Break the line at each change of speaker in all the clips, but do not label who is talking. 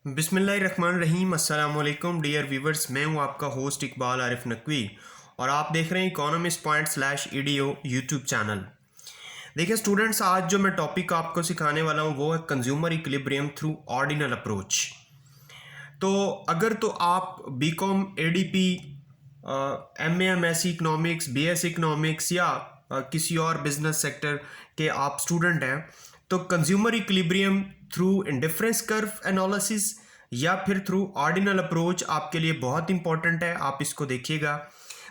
बिस्मिल्लाहिर्रहमानिर्रहीम अस्सलाम वालेकुम डियर व्यूवर्स, मैं हूं आपका होस्ट इकबाल आरिफ नकवी और आप देख रहे हैं इकोनॉमिस्ट .edu यूट्यूब चैनल। देखिए स्टूडेंट्स, आज जो मैं टॉपिक आपको सिखाने वाला हूं वो है consumer equilibrium through ordinal approach. तो अगर तो आप BCom ADP MA economics BS economics या किसी और बिजनेस सेक्टर के आप स्टूडेंट हैं तो consumer equilibrium through indifference curve analysis या फिर थ्रू ऑर्डिनल अप्रोच आपके लिए बहुत इंपॉर्टेंट है। आप इसको देखिएगा।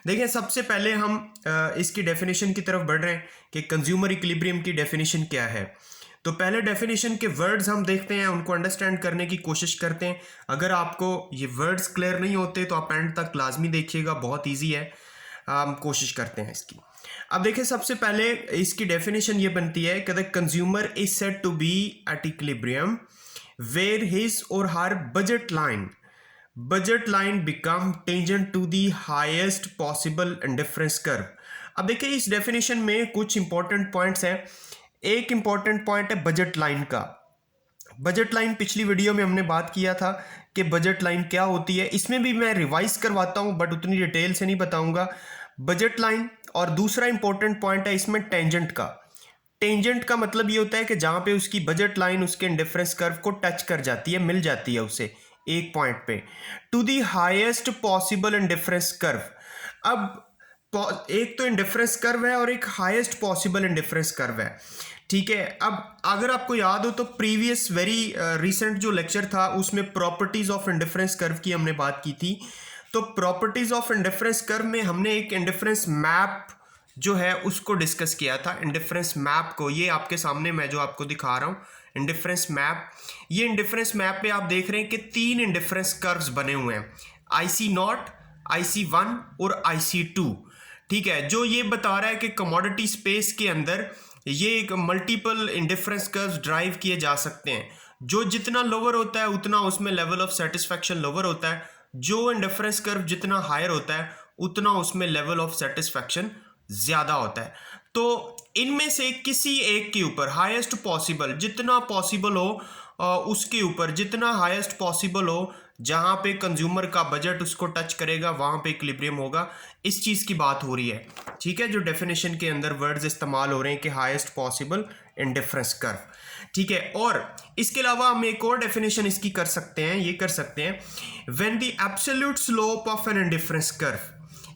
देखिए सबसे पहले हम इसकी डेफिनेशन की तरफ बढ़ रहे हैं कि कंज्यूमर इक्विलिब्रियम की डेफिनेशन क्या है। तो पहले डेफिनेशन के वर्ड्स हम देखते हैं, उनको अंडरस्टैंड करने की कोशिश करते हैं। अगर आपको ये वर्ड्स क्लियर नहीं होते तो आप एंड तक लाजमी देखिएगा, बहुत ईजी है। हम कोशिश करते हैं इसकी। अब देखिए सबसे पहले इसकी डेफिनेशन ये बनती है कि the consumer is said to be at equilibrium where his और her budget line become tangent to the highest possible indifference curve. अब देखिए इस डेफिनेशन में कुछ इंपॉर्टेंट पॉइंट्स हैं। एक इंपॉर्टेंट पॉइंट है बजट लाइन का। बजट लाइन पिछली वीडियो में हमने बात किया था कि बजट लाइन क्या होती है। इसमें भी मैं रिवाइज करवाता हूं बट उतनी डिटेल से नहीं बताऊंगा। बजट लाइन और दूसरा इंपॉर्टेंट पॉइंट है इसमें टेंजेंट का। टेंजेंट का मतलब ये होता है कि जहां पे उसकी बजट लाइन उसके इंडिफरेंस कर्व को टच कर जाती है, मिल जाती है उसे एक पॉइंट पे, to the highest possible indifference curve. अब एक तो इंडिफरेंस कर्व है और एक हाईएस्ट पॉसिबल इंडिफरेंस कर्व है, ठीक है। अब अगर आपको याद हो तो प्रीवियस वेरी रिसेंट जो लेक्चर था उसमें प्रॉपर्टीज ऑफ इंडिफरेंस कर्व की हमने बात की थी। तो प्रॉपर्टीज ऑफ इंडिफरेंस कर्व में हमने एक इंडिफरेंस मैप जो है उसको डिस्कस किया था। इंडिफरेंस मैप को, ये आपके सामने मैं जो आपको दिखा रहा हूँ इंडिफरेंस मैप, ये इंडिफरेंस मैप पे आप देख रहे हैं कि 3 इंडिफरेंस कर्व्स बने हुए हैं, IC0, IC1 और IC2, ठीक है। जो ये बता रहा है कि कमोडिटी स्पेस के अंदर ये एक मल्टीपल इंडिफरेंस कर्व्स ड्राइव किए जा सकते हैं। जो जितना लोअर होता है उतना उसमें लेवल ऑफ सेटिस्फैक्शन लोअर होता है, जो इंडिफरेंस कर्व जितना हायर होता है उतना उसमें लेवल ऑफ सेटिस्फैक्शन ज्यादा होता है। तो इनमें से किसी एक के ऊपर हाईएस्ट पॉसिबल, जितना पॉसिबल हो उसके ऊपर, जितना हाईएस्ट पॉसिबल हो, जहां पे कंज्यूमर का बजट उसको टच करेगा वहां पे इक्विलिब्रियम होगा। इस चीज की बात हो रही है, ठीक है। जो डेफिनेशन के अंदर वर्ड्स इस्तेमाल हो रहे हैं कि हाईएस्ट पॉसिबल इंडिफरेंस कर्व, ठीक है। और इसके अलावा हम एक और डेफिनेशन इसकी कर सकते हैं, ये कर सकते हैं, when the absolute slope of an indifference curve,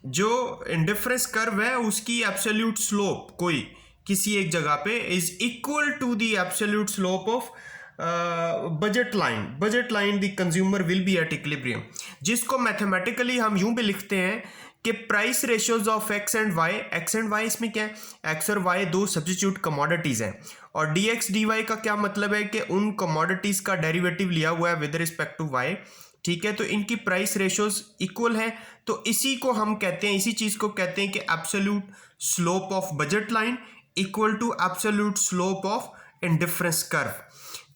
जो इंडिफरेंस कर्व है उसकी एब्सोल्यूट स्लोप कोई किसी एक जगह पे is equal to the absolute slope of budget line the consumer will be at equilibrium, जिसको मैथमेटिकली हम यूं भी लिखते हैं कि price ratios of x and y, इसमें क्या है, एक्स और वाई दो सब्स्टिट्यूट कमोडिटीज हैं, और डी एक्स डी वाई का क्या मतलब है कि उन कमोडिटीज का डेरिवेटिव लिया हुआ है विद रिस्पेक्ट टू वाई, ठीक है। तो इनकी प्राइस रेशियोज इक्वल है, तो इसी को हम कहते हैं, इसी चीज को कहते हैं कि absolute slope of budget line equal to absolute slope of indifference curve,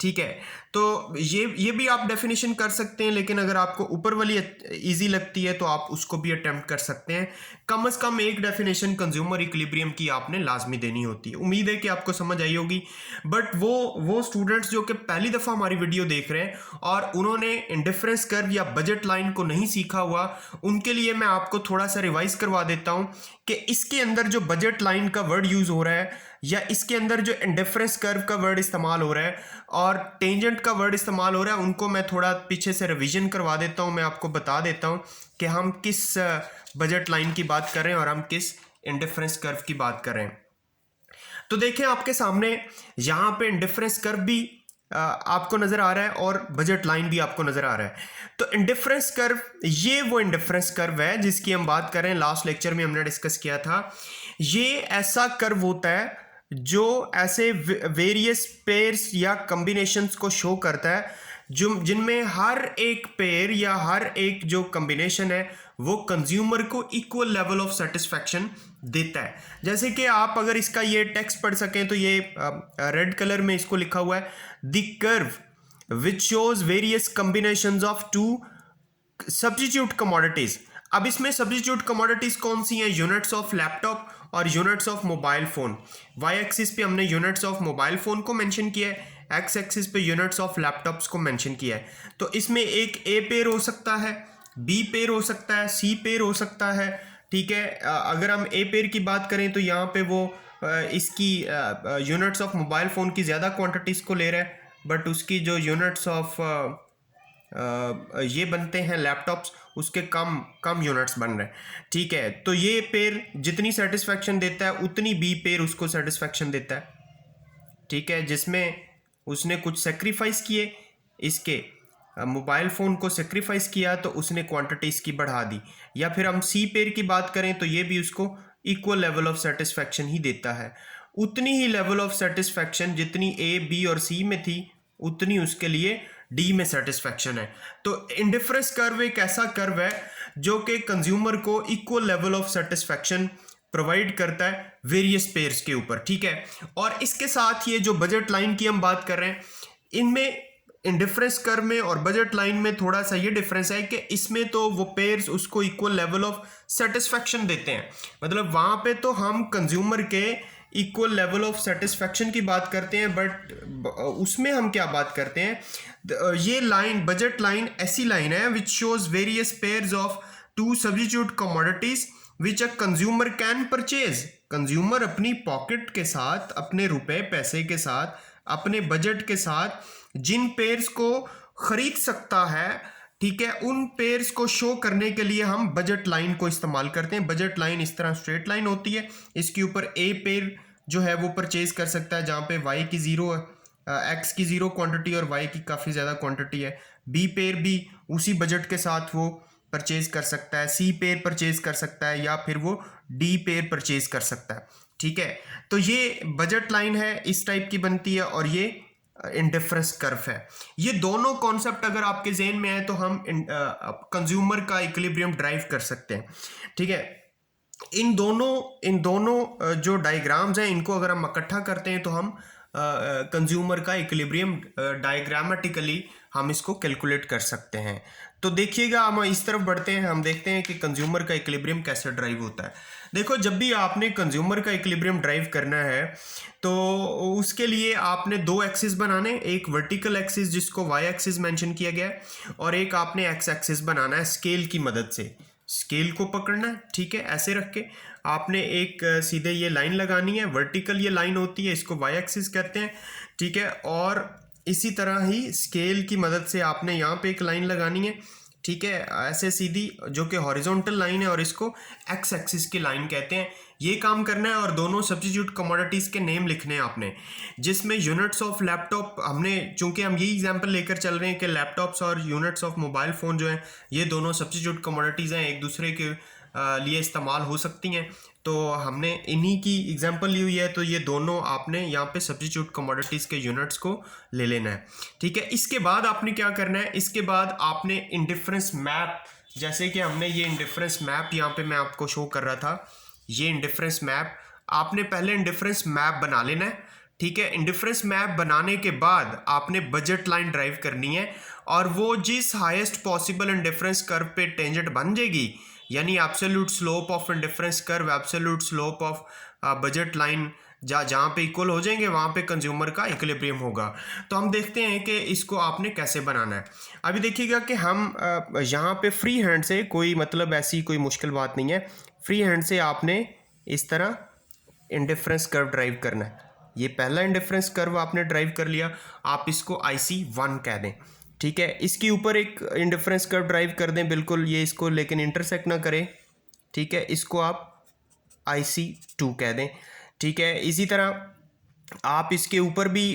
ठीक है। तो ये भी आप डेफिनेशन कर सकते हैं, लेकिन अगर आपको ऊपर वाली इजी लगती है तो आप उसको भी अटेम्प्ट कर सकते हैं। कम से कम एक डेफिनेशन कंज्यूमर इक्विलिब्रियम की आपने लाजमी देनी होती है। उम्मीद है कि आपको समझ आई होगी। बट वो स्टूडेंट्स जो कि पहली दफ़ा हमारी वीडियो देख रहे हैं और उन्होंने इंडिफरेंस कर्व या बजट लाइन को नहीं सीखा हुआ, उनके लिए मैं आपको थोड़ा सा रिवाइज करवा देता हूँ कि इसके अंदर जो बजट लाइन का वर्ड यूज हो रहा है या इसके अंदर जो इंडिफरेंस कर्व का वर्ड इस्तेमाल हो रहा है और टेंजेंट का वर्ड इस्तेमाल हो रहा है, उनको मैं थोड़ा पीछे से रिवीजन करवा देता हूं। मैं आपको बता देता हूं कि हम किस बजट लाइन की बात कर रहे हैं और हम किस इंडिफरेंस कर्व की बात कर रहे हैं। तो देखें आपके सामने यहां पे इंडिफरेंस कर्व भी आपको नजर आ रहा है और बजट लाइन भी आपको नजर आ रहा है। तो इंडिफरेंस कर्व, ये वो इंडिफरेंस कर्व है जिसकी हम बात कर रहे हैं, लास्ट लेक्चर में हमने डिस्कस किया था। ये ऐसा कर्व होता है जो ऐसे वेरियस पेयर्स या कॉम्बिनेशंस को शो करता है जो जिनमें हर एक पेयर या हर एक जो कॉम्बिनेशन है वो कंज्यूमर को इक्वल लेवल ऑफ सेटिस्फैक्शन देता है। जैसे कि आप अगर इसका ये टेक्स्ट पढ़ सकें तो ये रेड कलर में इसको लिखा हुआ है, the curve which shows various combinations of two substitute commodities. अब इसमें सब्स्टिट्यूट कमोडिटीज कौन सी हैं? यूनिट्स ऑफ लैपटॉप और units of mobile phone. Y axis पे हमने यूनिट्स ऑफ मोबाइल फोन को मेंशन किया है, एक्स एक्सिस पे यूनिट्स ऑफ लैपटॉप्स को मेंशन किया है। तो इसमें एक ए पेयर हो सकता है, बी पेयर हो सकता है, सी पेयर हो सकता है, ठीक है। अगर हम ए पेयर की बात करें तो यहाँ पे वो इसकी यूनिट्स ऑफ मोबाइल फ़ोन की ज़्यादा क्वांटिटीज़ को ले रहा है, बट उसकी जो यूनिट्स ऑफ ये बनते हैं लैपटॉप्स उसके कम कम यूनिट्स बन रहे हैं, ठीक है। तो ये पेयर जितनी सेटिस्फैक्शन देता है उतनी बी पेयर उसको सेटिस्फैक्शन देता है, ठीक है, जिसमें उसने कुछ सेक्रीफाइस किए, इसके मोबाइल फ़ोन को सेक्रीफाइस किया तो उसने क्वांटिटी इसकी बढ़ा दी। या फिर हम सी पेयर की बात करें तो ये भी उसको इक्वल लेवल ऑफ सेटिस्फैक्शन ही देता है, उतनी ही लेवल ऑफ सेटिस्फैक्शन जितनी ए बी और सी में थी उतनी उसके लिए डी में सेटिस्फैक्शन है। तो इंडिफरेंस कर्व एक ऐसा कर्व है जो कि कंज्यूमर को equal level of satisfaction provide करता है वेरियस पेयर्स के ऊपर, ठीक है। और इसके साथ ये जो बजट लाइन की हम बात कर रहे हैं, इनमें इंडिफरेंस कर्व में और बजट लाइन में थोड़ा सा ये डिफरेंस है कि इसमें तो वो पेयर्स उसको इक्वल लेवल ऑफ सेटिस्फैक्शन देते हैं, मतलब वहाँ पे तो हम कंज्यूमर के इक्वल लेवल ऑफ सेटिस्फैक्शन की बात करते हैं, बट उसमें हम क्या बात करते हैं, ये लाइन बजट लाइन ऐसी लाइन है which shows various pairs of two substitute commodities which a consumer can purchase. Consumer अपनी पॉकेट के साथ, अपने रुपए पैसे के साथ, अपने बजट के साथ जिन पेयर्स को खरीद सकता है, ठीक है, उन पेयर्स को शो करने के लिए हम बजट लाइन को इस्तेमाल करते हैं। बजट लाइन इस तरह स्ट्रेट लाइन होती है, इसके ऊपर ए पेयर जो है वो परचेज कर सकता है जहाँ पे वाई की ज़ीरो एक्स की ज़ीरो क्वांटिटी और वाई की काफ़ी ज़्यादा क्वांटिटी है। बी पेयर भी उसी बजट के साथ वो परचेज कर सकता है, सी पेयर परचेज कर सकता है, या फिर वो डी पेयर परचेज कर सकता है, ठीक है। तो ये बजट लाइन है, इस टाइप की बनती है, और ये इंडिफरेंस कर्व है। ये दोनों कॉन्सेप्ट अगर आपके जेहन में है तो हम कंज्यूमर का इक्विलिब्रियम ड्राइव कर सकते हैं, ठीक है। इन दोनों जो डायग्राम्स हैं इनको अगर हम इकट्ठा करते हैं तो हम कंज्यूमर का इक्विलिब्रियम डायग्रामेटिकली हम इसको कैलकुलेट कर सकते हैं। तो देखिएगा हम इस तरफ बढ़ते हैं, हम देखते हैं कि कंज्यूमर का इक्विलिब्रियम कैसे ड्राइव होता है। देखो, जब भी आपने कंज्यूमर का इक्विलिब्रियम ड्राइव करना है तो उसके लिए आपने दो एक्सिस बनाने, एक वर्टिकल एक्सिस जिसको वाई एक्सिस मेंशन किया गया है, और एक आपने एक्स एक्सिस बनाना है स्केल की मदद से। स्केल को पकड़ना है, ठीक है, ऐसे रख के आपने एक सीधे ये लाइन लगानी है, वर्टिकल ये लाइन होती है, इसको वाई एक्सिस कहते हैं, ठीक है। और इसी तरह ही स्केल की मदद से आपने यहाँ पे एक लाइन लगानी है, ठीक है, ऐसे सीधी, जो कि हॉरिजॉन्टल लाइन है, और इसको एक्स एक्सिस की लाइन कहते हैं। ये काम करना है और दोनों सब्स्टिट्यूट कमोडिटीज़ के नेम लिखने हैं आपने, जिसमें यूनिट्स ऑफ लैपटॉप, हमने चूंकि हम यही एग्जांपल लेकर चल रहे हैं कि लैपटॉप्स और यूनिट्स ऑफ मोबाइल फ़ोन जो हैं ये दोनों सब्स्टिट्यूट कमोडिटीज़ हैं, एक दूसरे के लिए इस्तेमाल हो सकती हैं, तो हमने इन्हीं की एग्जांपल ली हुई है। तो ये दोनों आपने यहाँ पे सब्स्टिट्यूट कमोडिटीज़ के यूनिट्स को ले लेना है, ठीक है। इसके बाद आपने क्या करना है, इसके बाद आपने इंडिफरेंस मैप, जैसे कि हमने ये इंडिफरेंस मैप यहाँ पे मैं आपको शो कर रहा था, ये इंडिफरेंस मैप आपने पहले इंडिफरेंस मैप बना लेना है, ठीक है। इंडिफरेंस मैप बनाने के बाद आपने बजट लाइन ड्राइव करनी है, और वो जिस हाईएस्ट पॉसिबल इंडिफरेंस कर्व पे टेंजेंट बन जाएगी, यानी absolute slope of indifference curve, absolute slope of budget line, जहाँ पे इक्वल हो जाएंगे वहाँ पे कंज्यूमर का इक्विलिब्रियम होगा। तो हम देखते हैं कि इसको आपने कैसे बनाना है। अभी देखिएगा कि हम यहाँ पे फ्री हैंड से, कोई मतलब ऐसी कोई मुश्किल बात नहीं है, फ्री हैंड से आपने इस तरह इंडिफरेंस कर्व ड्राइव करना है। ये पहला इंडिफरेंस कर्व आपने ड्राइव कर लिया, आप इसको IC1 कह दें, ठीक है। इसके ऊपर एक इंडिफरेंस कर्व ड्राइव कर दें, बिल्कुल ये इसको लेकिन इंटरसेक्ट ना करें, ठीक है, इसको आप IC2 कह दें, ठीक है। इसी तरह आप इसके ऊपर भी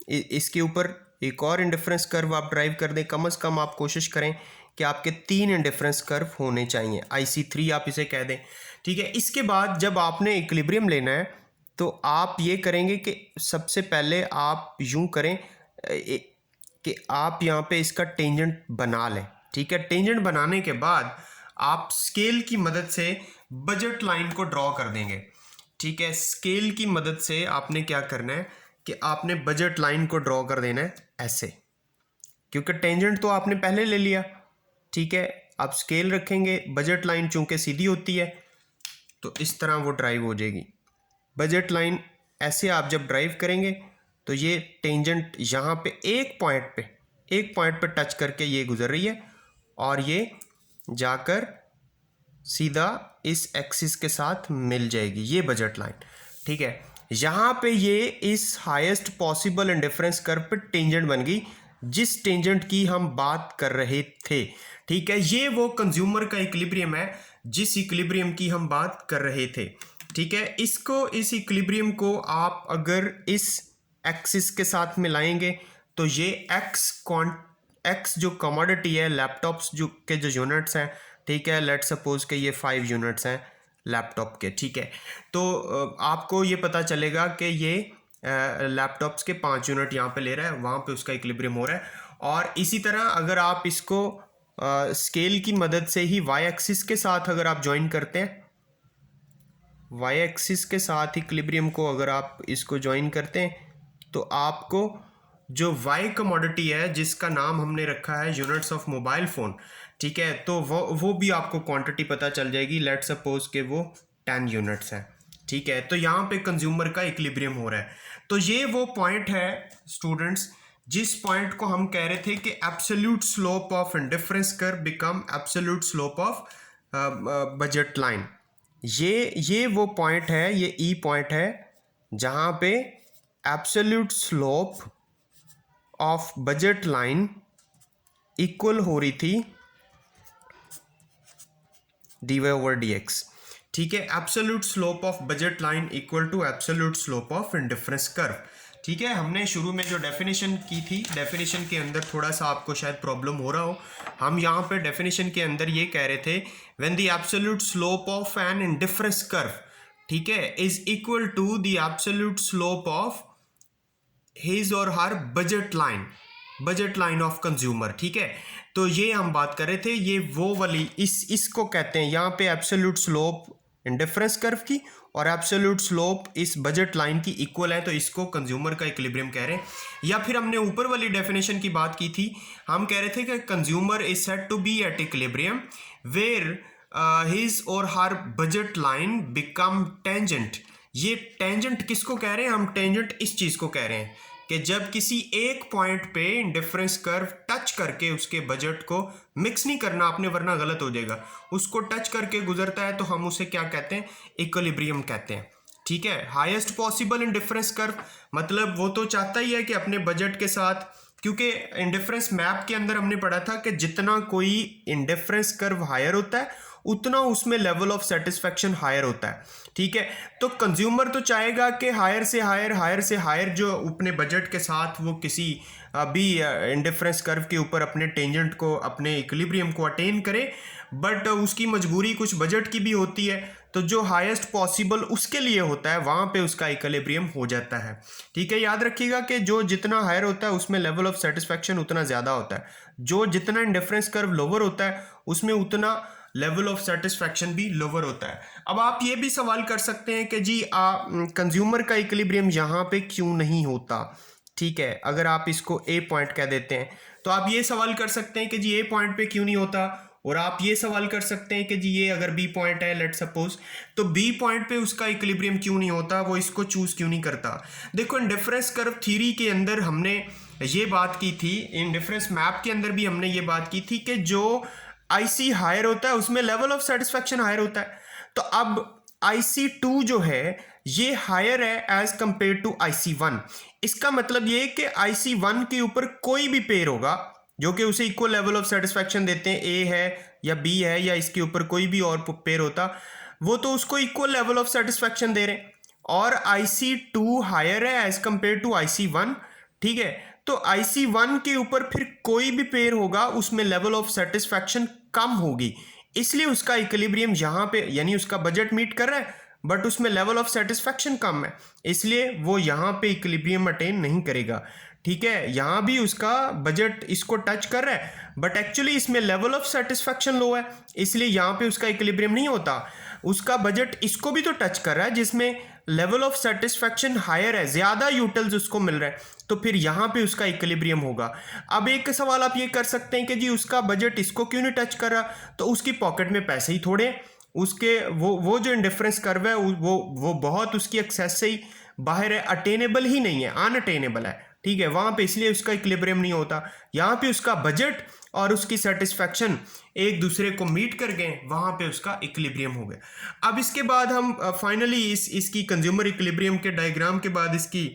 इसके ऊपर एक और इंडिफरेंस कर्व आप ड्राइव कर दें। कम से कम आप कोशिश करें कि आपके 3 इंडिफरेंस कर्व होने चाहिए, IC3 आप इसे कह दें, ठीक है। इसके बाद जब आपने इक्विलिब्रियम लेना है तो आप ये करेंगे कि सबसे पहले आप यूं करें कि आप यहाँ पे इसका टेंजेंट बना लें, ठीक है। टेंजेंट बनाने के बाद आप स्केल की मदद से बजट लाइन को ड्रॉ कर देंगे, ठीक है। स्केल की मदद से आपने क्या करना है कि आपने बजट लाइन को ड्रॉ कर देना है ऐसे, क्योंकि टेंजेंट तो आपने पहले ले लिया, ठीक है। आप स्केल रखेंगे, बजट लाइन चूंकि सीधी होती है तो इस तरह वो ड्राइव हो जाएगी। बजट लाइन ऐसे आप जब ड्राइव करेंगे तो ये टेंजेंट यहाँ पे एक पॉइंट पे टच करके ये गुजर रही है और ये जाकर सीधा इस एक्सिस के साथ मिल जाएगी, ये बजट लाइन। ठीक है, यहाँ पे ये इस हाईएस्ट पॉसिबल इंडिफरेंस कर्व पे टेंजेंट बन गई, जिस टेंजेंट की हम बात कर रहे थे। ठीक है, ये वो कंज्यूमर का इक्विलिब्रियम है जिस इक्विलिब्रियम की हम बात कर रहे थे। ठीक है, इस इक्विलिब्रियम को आप अगर इस एक्सिस के साथ मिलाएंगे तो ये एक्स जो कमोडिटी है, लैपटॉप्स जो यूनिट्स हैं, ठीक है, लेट्स सपोज के ये 5 यूनिट्स हैं लैपटॉप के। ठीक है, तो आपको ये पता चलेगा कि ये लैपटॉप्स के 5 यूनिट यहाँ पे ले रहा है, वहाँ पे उसका इक्विलिब्रियम हो रहा है। और इसी तरह अगर आप इसको स्केल की मदद से ही वाई एक्सिस के साथ अगर आप ज्वाइन करते हैं, वाई एक्सिस के साथ इक्विलिब्रियम को अगर आप इसको ज्वाइन करते हैं तो आपको जो वाई कमोडिटी है जिसका नाम हमने रखा है यूनिट्स ऑफ मोबाइल फ़ोन, ठीक है, तो वो भी आपको क्वांटिटी पता चल जाएगी। लेट्स सपोज के वो 10 यूनिट्स हैं। ठीक है, तो यहाँ पे कंज्यूमर का इक्विलिब्रियम हो रहा है। तो ये वो पॉइंट है स्टूडेंट्स जिस पॉइंट को हम कह रहे थे कि absolute slope of indifference curve become absolute slope of budget line. ये वो पॉइंट है, ये ई पॉइंट है जहाँ पे absolute slope of budget line equal हो रही थी dy ओवर dx। ठीक है, absolute slope of budget line equal to absolute slope of indifference curve. ठीक है, हमने शुरू में जो डेफिनेशन की थी, डेफिनेशन के अंदर थोड़ा सा आपको शायद प्रॉब्लम हो रहा हो। हम यहाँ पे डेफिनेशन के अंदर ये कह रहे थे when the absolute slope of an indifference curve, ठीक है, is equal to the absolute slope of his और her budget line of consumer. ठीक है, तो ये हम बात कर रहे थे, ये वो वाली इसको कहते हैं यहाँ पे एब्सोल्यूट स्लोप इंडिफरेंस कर्व की और एब्सोल्यूट स्लोप इस बजट लाइन की इक्वल है, तो इसको कंज्यूमर का इक्विलिब्रियम कह रहे हैं। या फिर हमने ऊपर वाली डेफिनेशन की बात की थी, हम कह रहे थे कि consumer is said to be at equilibrium where his और her budget line become tangent. ये टेंजेंट किसको कह रहे हैं हम? टेंजेंट इस चीज को कह रहे हैं कि जब किसी एक पॉइंट पे इंडिफरेंस कर्व टच करके उसके बजट को मिक्स नहीं करना आपने वरना गलत हो जाएगा, उसको टच करके गुजरता है तो हम उसे क्या कहते हैं? इक्विलिब्रियम कहते हैं। ठीक है, हाईएस्ट पॉसिबल इंडिफरेंस कर्व मतलब वो तो चाहता ही है कि अपने बजट के साथ, क्योंकि इंडिफरेंस मैप के अंदर हमने पढ़ा था कि जितना कोई इंडिफरेंस कर्व हायर होता है उतना उसमें लेवल ऑफ सेटिस्फेक्शन हायर होता है। ठीक है, तो कंज्यूमर तो चाहेगा कि हायर से हायर जो अपने बजट के साथ वो किसी भी इंडिफरेंस कर्व के ऊपर अपने टेंजेंट को, अपने इक्विलिब्रियम को अटेन करे, बट उसकी मजबूरी कुछ बजट की भी होती है, तो जो हाईएस्ट पॉसिबल उसके लिए होता है वहाँ पे उसका इक्विलिब्रियम हो जाता है। ठीक है, याद रखिएगा कि जो जितना हायर होता है उसमें लेवल ऑफ सेटिस्फेक्शन उतना ज़्यादा होता है, जो जितना इंडिफरेंस कर्व लोअर होता है उसमें उतना लेवल ऑफ सेटिस्फेक्शन भी लोअर होता है। अब आप ये भी सवाल कर सकते हैं कि जी कंज्यूमर का इक्विलिब्रियम यहाँ पे क्यों नहीं होता? ठीक है, अगर आप इसको ए पॉइंट कह देते हैं तो आप ये सवाल कर सकते हैं कि जी ए पॉइंट पे क्यों नहीं होता, और आप ये सवाल कर सकते हैं कि जी ये अगर बी पॉइंट है लेट सपोज, तो बी पॉइंट पे उसका इक्विलिब्रियम क्यों नहीं होता, वो इसको चूज क्यों नहीं करता? देखो, इंडिफरेंस कर्व थ्योरी के अंदर हमने ये बात की थी, इंडिफरेंस मैप के अंदर भी हमने ये बात की थी कि जो IC हायर होता है उसमें लेवल ऑफ सेटिस्फेक्शन हायर होता है। तो अब IC2 जो है ये हायर है एज कंपेयर टू IC1। इसका मतलब ये कि IC1 के ऊपर कोई भी पेयर होगा जो कि उसे इक्वल लेवल ऑफ सेटिस्फेक्शन देते हैं, A है या B है या इसके ऊपर कोई भी और पेयर होता, वो तो उसको इक्वल लेवल ऑफ सेटिस्फेक्शन दे रहे हैं, और IC2 हायर है एज कंपेयर टू IC1। ठीक है, तो IC1 के ऊपर फिर कोई भी पेयर होगा उसमें लेवल ऑफ सेटिस्फेक्शन कम होगी, इसलिए उसका इक्विलिब्रियम यहाँ पे, यानी उसका बजट मीट कर रहा है बट उसमें लेवल ऑफ सेटिस्फेक्शन कम है, इसलिए वो यहाँ पे इक्विलिब्रियम अटेन नहीं करेगा। ठीक है, यहाँ भी उसका बजट इसको टच कर रहा है बट एक्चुअली इसमें लेवल ऑफ सेटिस्फेक्शन लो है, इसलिए यहाँ पे उसका इक्विलिब्रियम नहीं होता। उसका बजट इसको भी तो टच कर रहा है जिसमें लेवल ऑफ सेटिस्फेक्शन हायर है, ज्यादा यूटिल्स उसको मिल रहा है, तो फिर यहाँ पे उसका इक्विलिब्रियम होगा। अब एक सवाल आप ये कर सकते हैं कि जी उसका बजट इसको क्यों नहीं टच कर रहा, तो उसकी पॉकेट में पैसे ही थोड़े, उसके वो जो इंडिफरेंस कर्व है वो बहुत उसकी एक्सेस से ही बाहर है, अटेनेबल ही नहीं है, अनअटेनेबल है, ठीक है, वहां पे इसलिए उसका इक्विलिब्रियम नहीं होता। यहाँ पे उसका बजट और उसकी सेटिस्फैक्शन एक दूसरे को मीट कर गए, वहां पे उसका इक्विलिब्रियम हो गया। अब इसके बाद हम फाइनली इसकी कंज्यूमर इक्विलिब्रियम के डायग्राम के बाद इसकी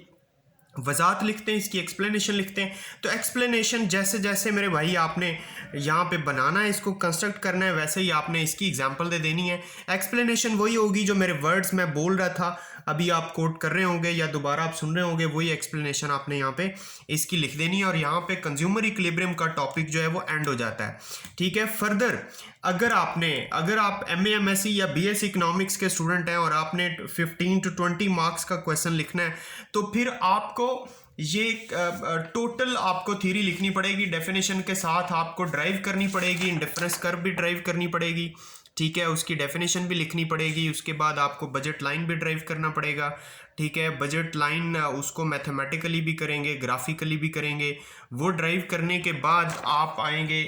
वजात लिखते हैं, इसकी एक्सप्लेनेशन लिखते हैं। तो एक्सप्लेनेशन जैसे जैसे मेरे भाई आपने यहाँ पे बनाना है, इसको कंस्ट्रक्ट करना है, वैसे ही आपने इसकी एग्जांपल दे देनी है। एक्सप्लेनेशन वही होगी जो मेरे वर्ड्स मैं बोल रहा था, अभी आप कोट कर रहे होंगे या दोबारा आप सुन रहे होंगे, वही एक्सप्लेनेशन आपने यहाँ पे इसकी लिख देनी है। और यहाँ पे कंज्यूमर इक्विलिब्रियम का टॉपिक जो है वो एंड हो जाता है, ठीक है। फर्दर अगर आप MA MSc या BS इकोनॉमिक्स के स्टूडेंट हैं और आपने 15 to 20 मार्क्स का क्वेश्चन लिखना है, तो फिर आपको ये टोटल आपको थ्योरी लिखनी पड़ेगी, डेफिनेशन के साथ आपको ड्राइव करनी पड़ेगी, इंडिफरेंस कर्व भी ड्राइव करनी पड़ेगी, ठीक है, उसकी डेफिनेशन भी लिखनी पड़ेगी। उसके बाद आपको बजट लाइन भी ड्राइव करना पड़ेगा, ठीक है। बजट लाइन उसको मैथमेटिकली भी करेंगे, ग्राफिकली भी करेंगे। वो ड्राइव करने के बाद आप आएंगे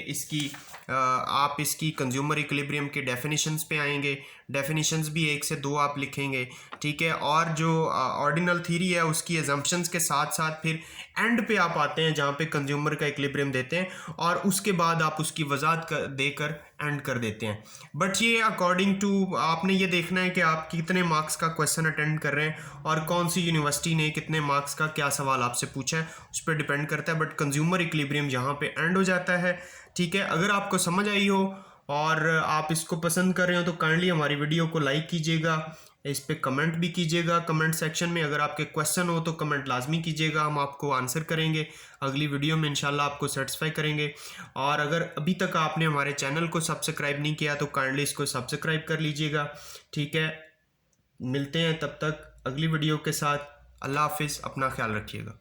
आप इसकी कंज्यूमर इक्विलिब्रियम के डेफिनेशंस पे आएंगे, डेफिनेशंस भी 1 से 2 आप लिखेंगे, ठीक है। और जो ऑर्डिनल थ्योरी है उसकी एजम्पशंस के साथ साथ फिर एंड पे आप आते हैं जहाँ पे कंज्यूमर का इक्विलिब्रियम देते हैं, और उसके बाद आप उसकी वजात देकर एंड कर देते हैं। बट ये अकॉर्डिंग टू आपने ये देखना है कि आप कितने मार्क्स का क्वेश्चन अटेंड कर रहे हैं और कौन सी यूनिवर्सिटी ने कितने मार्क्स का क्या सवाल आपसे पूछा है, उस पर डिपेंड करता है। बट कंज्यूमर इक्विलिब्रियम यहाँ पे एंड हो जाता है, ठीक है। अगर आपको समझ आई हो और आप इसको पसंद कर रहे हो तो काइंडली हमारी वीडियो को लाइक कीजिएगा, इस पे कमेंट भी कीजिएगा कमेंट सेक्शन में। अगर आपके क्वेश्चन हो तो कमेंट लाजमी कीजिएगा, हम आपको आंसर करेंगे अगली वीडियो में, इंशाल्लाह आपको सेटिस्फाई करेंगे। और अगर अभी तक आपने हमारे चैनल को सब्सक्राइब नहीं किया तो काइंडली इसको सब्सक्राइब कर लीजिएगा, ठीक है। मिलते हैं तब तक अगली वीडियो के साथ। अल्लाह हाफिज़, अपना ख्याल रखिएगा।